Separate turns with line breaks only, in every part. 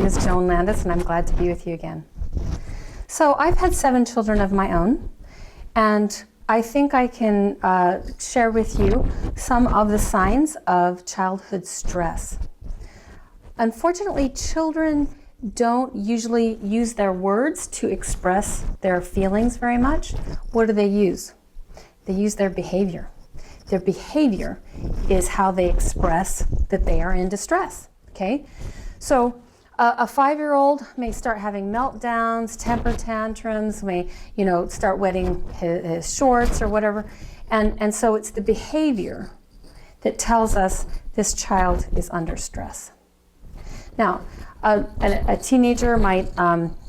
is Joan Landis, and I'm glad to be with you again. So I've had 7 children of my own, and I think I can share with you some of the signs of childhood stress. Unfortunately, children don't usually use their words to express their feelings very much. What do they use? They use their behavior. Their behavior is how they express that they are in distress, okay? So a 5-year-old may start having meltdowns, temper tantrums, may, start wetting his shorts or whatever. And so it's the behavior that tells us this child is under stress. Now, a teenager might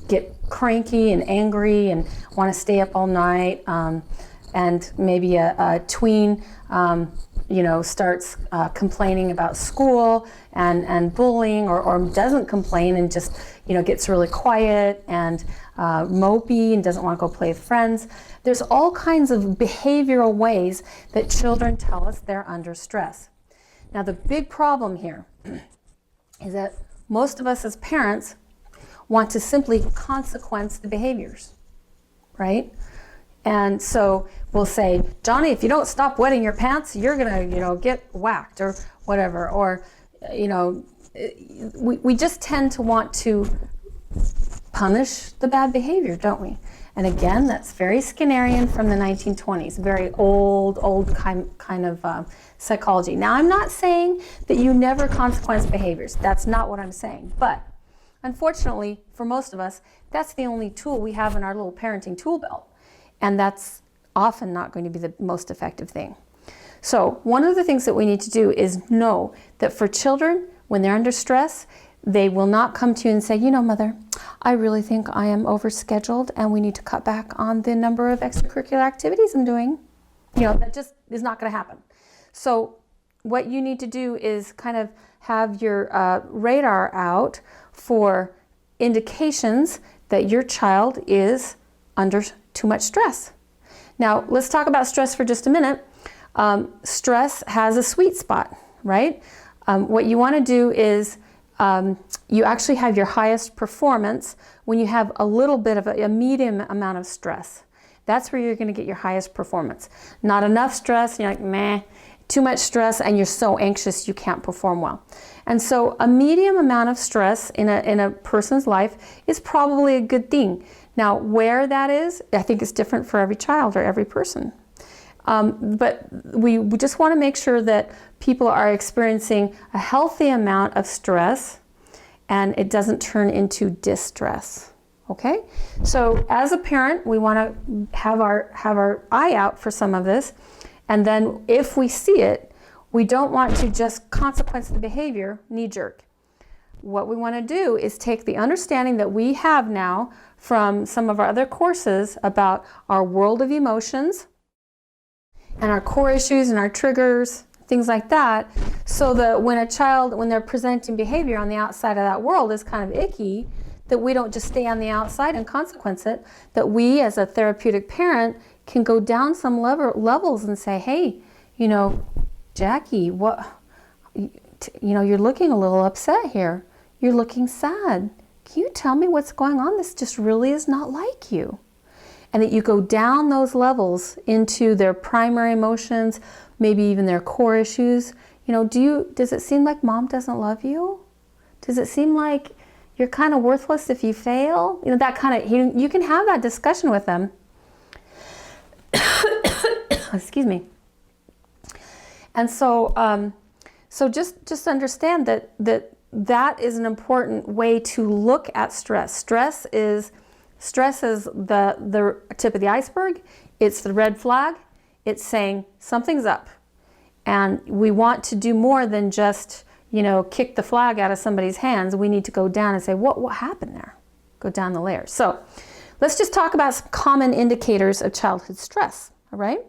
get cranky and angry and want to stay up all night, and maybe a tween starts complaining about school and bullying, or doesn't complain and just gets really quiet and mopey and doesn't want to go play with friends. There's all kinds of behavioral ways that children tell us they're under stress. Now, the big problem here is that most of us as parents want to simply consequence the behaviors, right? And so we'll say, Johnny, if you don't stop wetting your pants, you're gonna, get whacked or whatever. Or, we just tend to want to punish the bad behavior, don't we? And again, that's very Skinnerian from the 1920s, very old kind of psychology. Now, I'm not saying that you never consequence behaviors. That's not what I'm saying. But unfortunately, for most of us, that's the only tool we have in our little parenting tool belt. And that's often not going to be the most effective thing. So one of the things that we need to do is know that for children, when they're under stress, they will not come to you and say, Mother, I really think I am overscheduled and we need to cut back on the number of extracurricular activities I'm doing. That just is not going to happen. So what you need to do is kind of have your radar out for indications that your child is under too much stress. Now, let's talk about stress for just a minute. Stress has a sweet spot, right? What you want to do is you actually have your highest performance when you have a little bit of a medium amount of stress. That's where you're going to get your highest performance. Not enough stress, you're like, meh. Too much stress, and you're so anxious you can't perform well. And so a medium amount of stress in a person's life is probably a good thing. Now, where that is, I think is different for every child or every person. But we just want to make sure that people are experiencing a healthy amount of stress and it doesn't turn into distress. Okay? So as a parent, we want to have our eye out for some of this. And then if we see it, we don't want to just consequence the behavior knee-jerk. What we want to do is take the understanding that we have now from some of our other courses about our world of emotions and our core issues and our triggers, things like that, so that when they're presenting behavior on the outside of that world is kind of icky, that we don't just stay on the outside and consequence it, that we as a therapeutic parent can go down some levels and say, hey, Jackie, you're looking a little upset here. You're looking sad. Can you tell me what's going on? This just really is not like you. And that you go down those levels into their primary emotions, maybe even their core issues. Does it seem like mom doesn't love you? Does it seem like you're kind of worthless if you fail? That kind of, you can have that discussion with them. Excuse me. And so, just understand that is an important way to look at stress. Stress is the tip of the iceberg. It's the red flag. It's saying something's up, and we want to do more than just kick the flag out of somebody's hands. We need to go down and say what happened there. Go down the layers. So let's just talk about some common indicators of childhood stress. All right.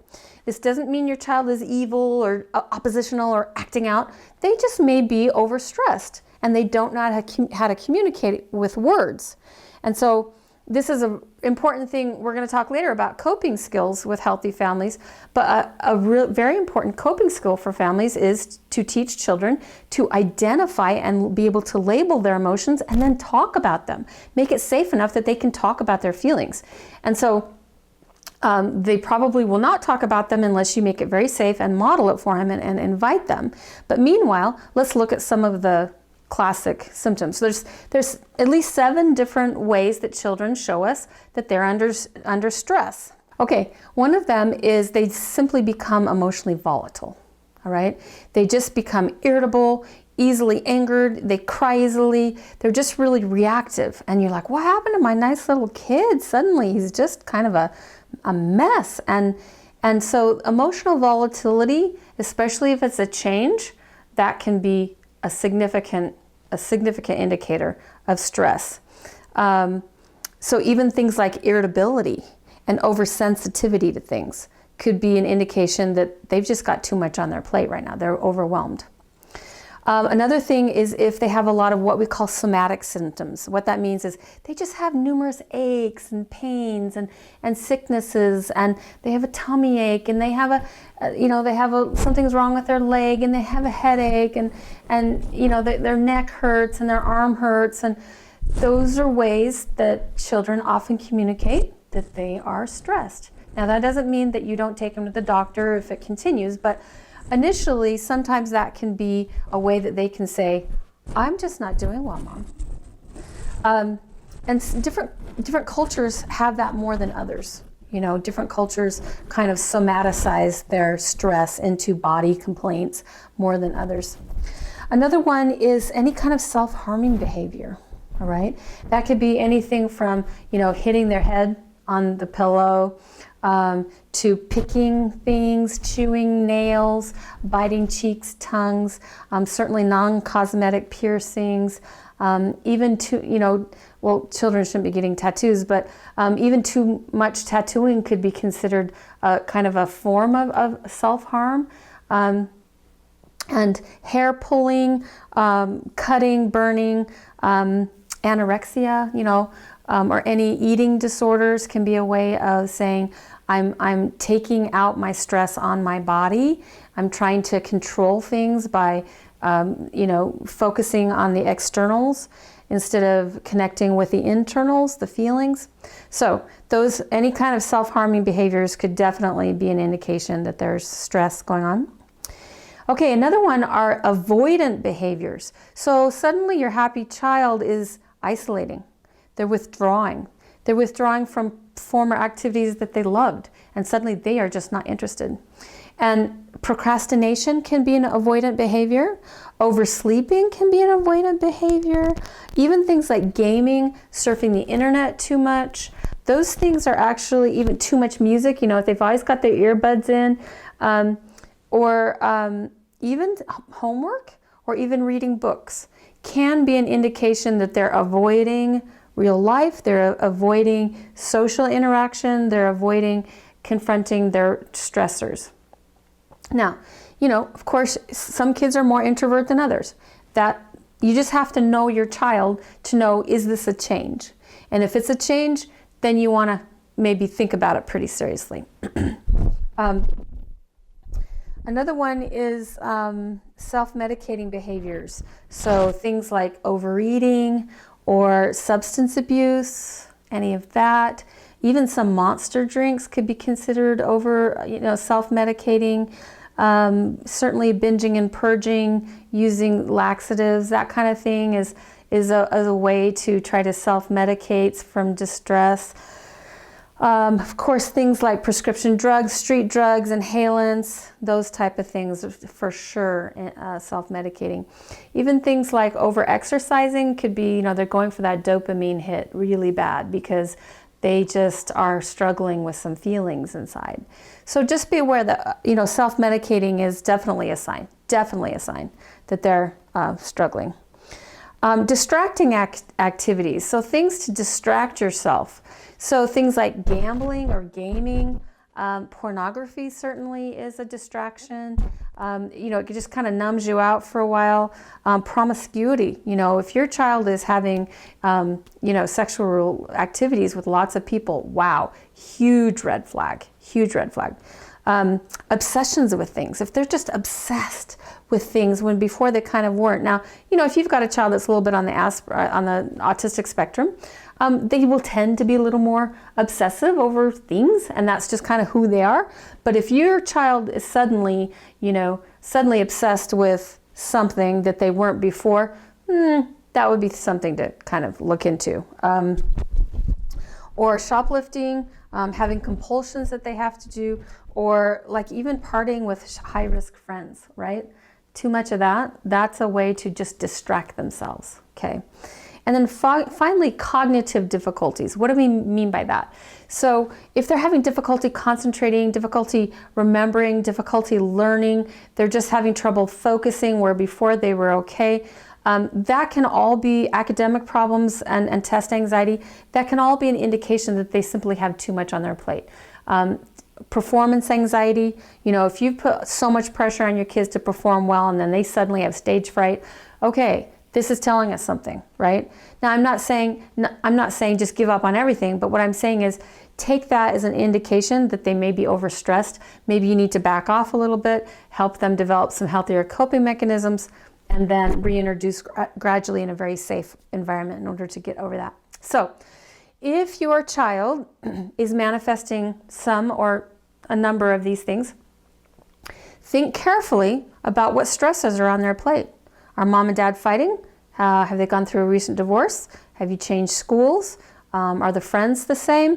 This doesn't mean your child is evil or oppositional or acting out. They just may be overstressed and they don't know how to communicate with words. And so this is an important thing. We're going to talk later about coping skills with healthy families, but a very important coping skill for families is to teach children to identify and be able to label their emotions and then talk about them. Make it safe enough that they can talk about their feelings. And so they probably will not talk about them unless you make it very safe and model it for them and invite them. But meanwhile, let's look at some of the classic symptoms. So there's at least 7 different ways that children show us that they're under stress. Okay, one of them is they simply become emotionally volatile. All right, they just become irritable, easily angered, they cry easily, they're just really reactive. And you're like, what happened to my nice little kid? Suddenly he's just kind of a mess. And so emotional volatility, especially if it's a change, that can be a significant indicator of stress. So even things like irritability and oversensitivity to things could be an indication that they've just got too much on their plate right now. They're overwhelmed. Another thing is if they have a lot of what we call somatic symptoms. What that means is they just have numerous aches and pains and sicknesses, and they have a tummy ache, and they have something's wrong with their leg, and they have a headache, and their neck hurts and their arm hurts, and those are ways that children often communicate that they are stressed. Now that doesn't mean that you don't take them to the doctor if it continues, but initially, sometimes that can be a way that they can say, I'm just not doing well, Mom. And different cultures have that more than others. Different cultures kind of somaticize their stress into body complaints more than others. Another one is any kind of self-harming behavior, all right? That could be anything from, hitting their head on the pillow, to picking things, chewing nails, biting cheeks, tongues, certainly non-cosmetic piercings, even children shouldn't be getting tattoos, but even too much tattooing could be considered kind of a form of self-harm. And hair pulling, cutting, burning, anorexia, or any eating disorders can be a way of saying, I'm taking out my stress on my body. I'm trying to control things by, focusing on the externals instead of connecting with the internals, the feelings. So any kind of self-harming behaviors could definitely be an indication that there's stress going on. Okay, another one are avoidant behaviors. So suddenly your happy child is isolating. They're withdrawing. They're withdrawing from former activities that they loved, and suddenly they are just not interested. And procrastination can be an avoidant behavior. Oversleeping can be an avoidant behavior. Even things like gaming, surfing the internet too much, those things are actually, even too much music, if they've always got their earbuds in, or even homework, or even reading books, can be an indication that they're avoiding real life, they're avoiding social interaction, they're avoiding confronting their stressors. Now, of course, some kids are more introvert than others. That you just have to know your child to know, is this a change? And if it's a change, then you want to maybe think about it pretty seriously. Another one is self-medicating behaviors. So things like overeating or substance abuse, any of that. Even some monster drinks could be considered self-medicating. Certainly binging and purging, using laxatives, that kind of thing is a way to try to self-medicate from distress. Of course, things like prescription drugs, street drugs, inhalants, those type of things for sure, self-medicating. Even things like over-exercising could be, they're going for that dopamine hit really bad because they just are struggling with some feelings inside. So just be aware that, self-medicating is definitely a sign that they're struggling. Distracting activities, so things to distract yourself. So things like gambling or gaming, pornography certainly is a distraction. It just kind of numbs you out for a while. Promiscuity, if your child is having, sexual activities with lots of people, wow, huge red flag, huge red flag. Obsessions with things, if they're just obsessed with things when before they kind of weren't. Now, if you've got a child that's a little bit on the autistic spectrum, they will tend to be a little more obsessive over things, and that's just kind of who they are. But if your child is suddenly obsessed with something that they weren't before, that would be something to kind of look into. Or shoplifting, having compulsions that they have to do, or like even partying with high-risk friends, right? Too much of that's a way to just distract themselves, okay? And then finally, cognitive difficulties. What do we mean by that? So if they're having difficulty concentrating, difficulty remembering, difficulty learning, they're just having trouble focusing where before they were okay, that can all be academic problems and test anxiety. That can all be an indication that they simply have too much on their plate. Performance anxiety, if you put so much pressure on your kids to perform well and then they suddenly have stage fright, okay, this is telling us something, right? Now, I'm not saying just give up on everything, but what I'm saying is take that as an indication that they may be overstressed. Maybe you need to back off a little bit, help them develop some healthier coping mechanisms, and then reintroduce gradually in a very safe environment in order to get over that. So if your child is manifesting some or a number of these things, think carefully about what stresses are on their plate. Are mom and dad fighting? Have they gone through a recent divorce? Have you changed schools? Are the friends the same?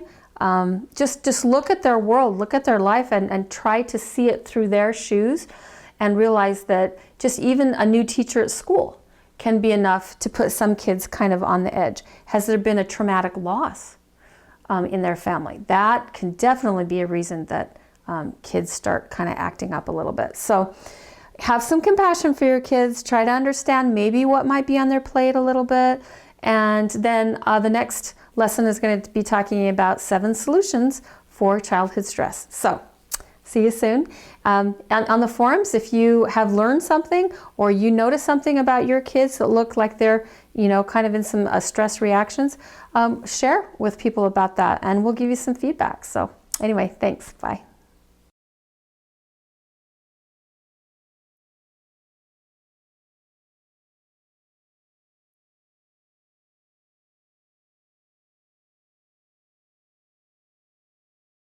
Just look at their world, look at their life, and try to see it through their shoes and realize that just even a new teacher at school can be enough to put some kids kind of on the edge. Has there been a traumatic loss in their family? That can definitely be a reason that kids start kind of acting up a little bit. So have some compassion for your kids. Try to understand maybe what might be on their plate a little bit. And then the next lesson is going to be talking about 7 solutions for childhood stress. So see you soon. And on the forums, if you have learned something or you notice something about your kids that look like they're, kind of in some stress reactions, share with people about that and we'll give you some feedback. So anyway, thanks. Bye.